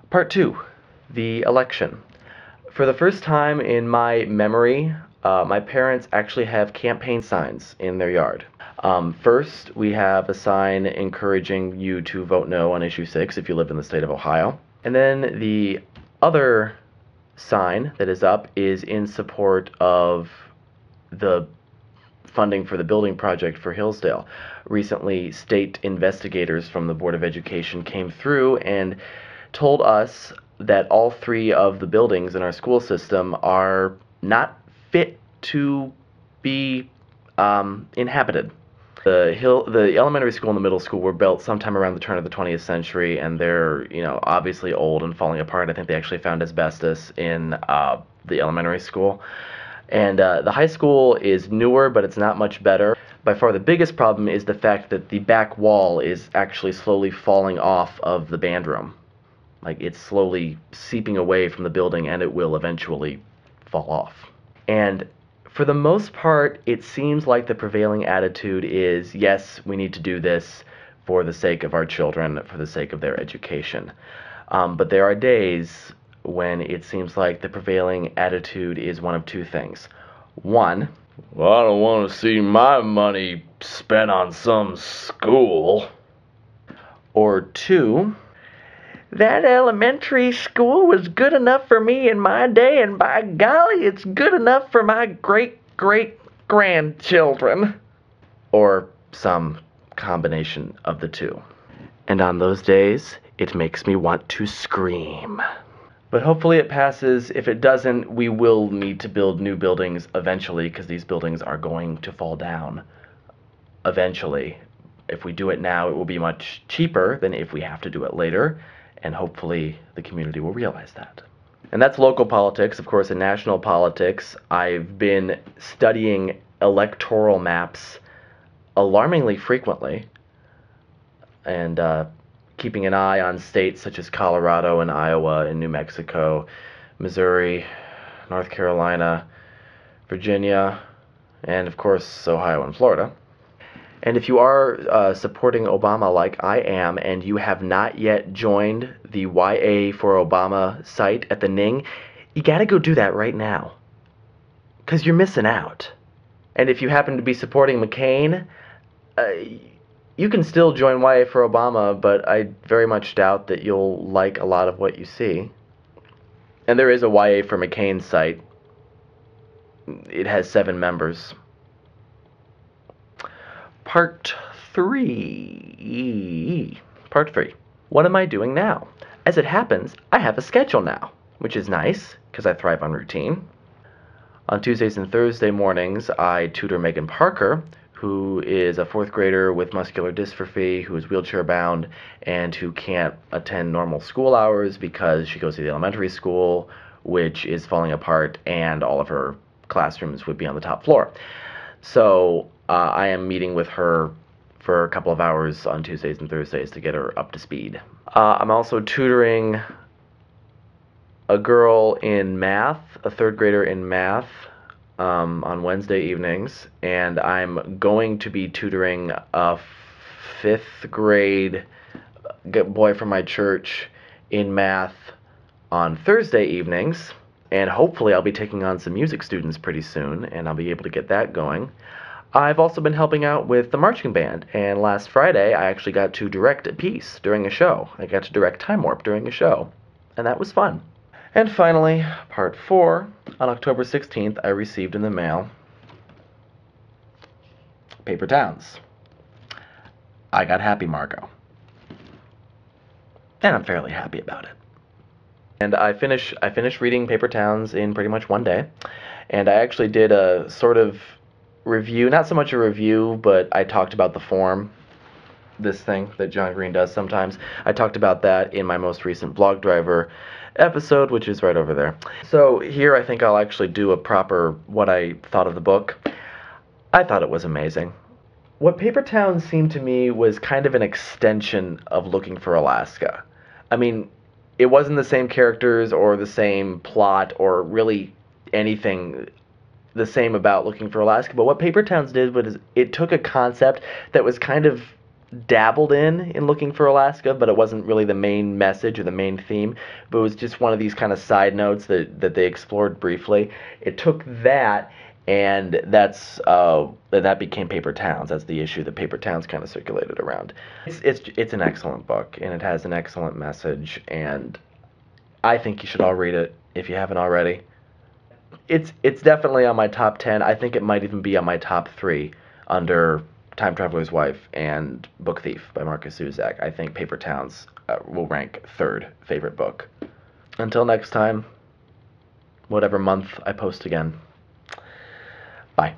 Part 2, the election. For the first time in my memory, my parents actually have campaign signs in their yard. First, we have a sign encouraging you to vote no on issue 6 if you live in the state of Ohio. And then the other sign that is up is in support of the funding for the building project for Hillsdale. Recently, state investigators from the Board of Education came through and told us that all 3 of the buildings in our school system are not fit to be inhabited. The elementary school and the middle school were built sometime around the turn of the 20th century, and they're, obviously old and falling apart. I think they actually found asbestos in the elementary school. And the high school is newer, but it's not much better. By far the biggest problem is the fact that the back wall is actually slowly falling off of the band room. Like, it's slowly seeping away from the building, and it will eventually fall off. And for the most part, it seems like the prevailing attitude is, yes, we need to do this for the sake of our children, for the sake of their education. But there are days when it seems like the prevailing attitude is one of 2 things. One, well, I don't want to see my money spent on some school. Or 2, that elementary school was good enough for me in my day, and by golly, it's good enough for my great-great-grandchildren. Or some combination of the 2. And on those days, it makes me want to scream. But hopefully it passes. If it doesn't, we will need to build new buildings eventually, because these buildings are going to fall down eventually. If we do it now, it will be much cheaper than if we have to do it later, and hopefully the community will realize that. And that's local politics. Of course, in national politics, I've been studying electoral maps alarmingly frequently, and keeping an eye on states such as Colorado and Iowa and New Mexico, Missouri, North Carolina, Virginia, and of course Ohio and Florida. And if you are supporting Obama like I am, and you have not yet joined the YA for Obama site at the Ning, you gotta go do that right now, because you're missing out. And if you happen to be supporting McCain, you can still join YA for Obama, but I very much doubt that you'll like a lot of what you see. And there is a YA for McCain site. It has 7 members. Part 3. What am I doing now? As it happens, I have a schedule now, which is nice, because I thrive on routine. On Tuesdays and Thursday mornings, I tutor Megan Parker, who is a 4th grader with muscular dystrophy, who is wheelchair-bound, and who can't attend normal school hours because she goes to the elementary school, which is falling apart, and all of her classrooms would be on the top floor. So I am meeting with her for a couple of hours on Tuesdays and Thursdays to get her up to speed. I'm also tutoring a girl in math, a 3rd grader in math, on Wednesday evenings, and I'm going to be tutoring a 5th grade boy from my church in math on Thursday evenings, and hopefully I'll be taking on some music students pretty soon, and I'll be able to get that going. I've also been helping out with the marching band, and last Friday I actually got to direct a piece during a show. I got to direct Time Warp during a show, and that was fun. And finally, part 4, on October 16th, I received in the mail Paper Towns. I got happy, Margot. And I'm fairly happy about it. And I finished reading Paper Towns in pretty much one day, and I actually did a sort of review, not so much a review, but I talked about the form, this thing that John Green does sometimes. I talked about that in my most recent Blog Driver episode, which is right over there. So here I think I'll actually do a proper what I thought of the book. I thought it was amazing. What Paper Towns seemed to me was kind of an extension of Looking for Alaska. I mean, it wasn't the same characters or the same plot or really anything the same about Looking for Alaska, but what Paper Towns did was it took a concept that was kind of dabbled in looking for Alaska, but it wasn't really the main message or the main theme. But it was just one of these kind of side notes that they explored briefly. It took that, and that became Paper Towns. That's the issue that Paper Towns kind of circulated around. It's an excellent book, and it has an excellent message, and I think you should all read it if you haven't already. It's definitely on my top 10. I think it might even be on my top 3 under Time Traveler's Wife and Book Thief by Marcus Zuzak. I think Paper Towns will rank third favorite book. Until next time, whatever month I post again. Bye.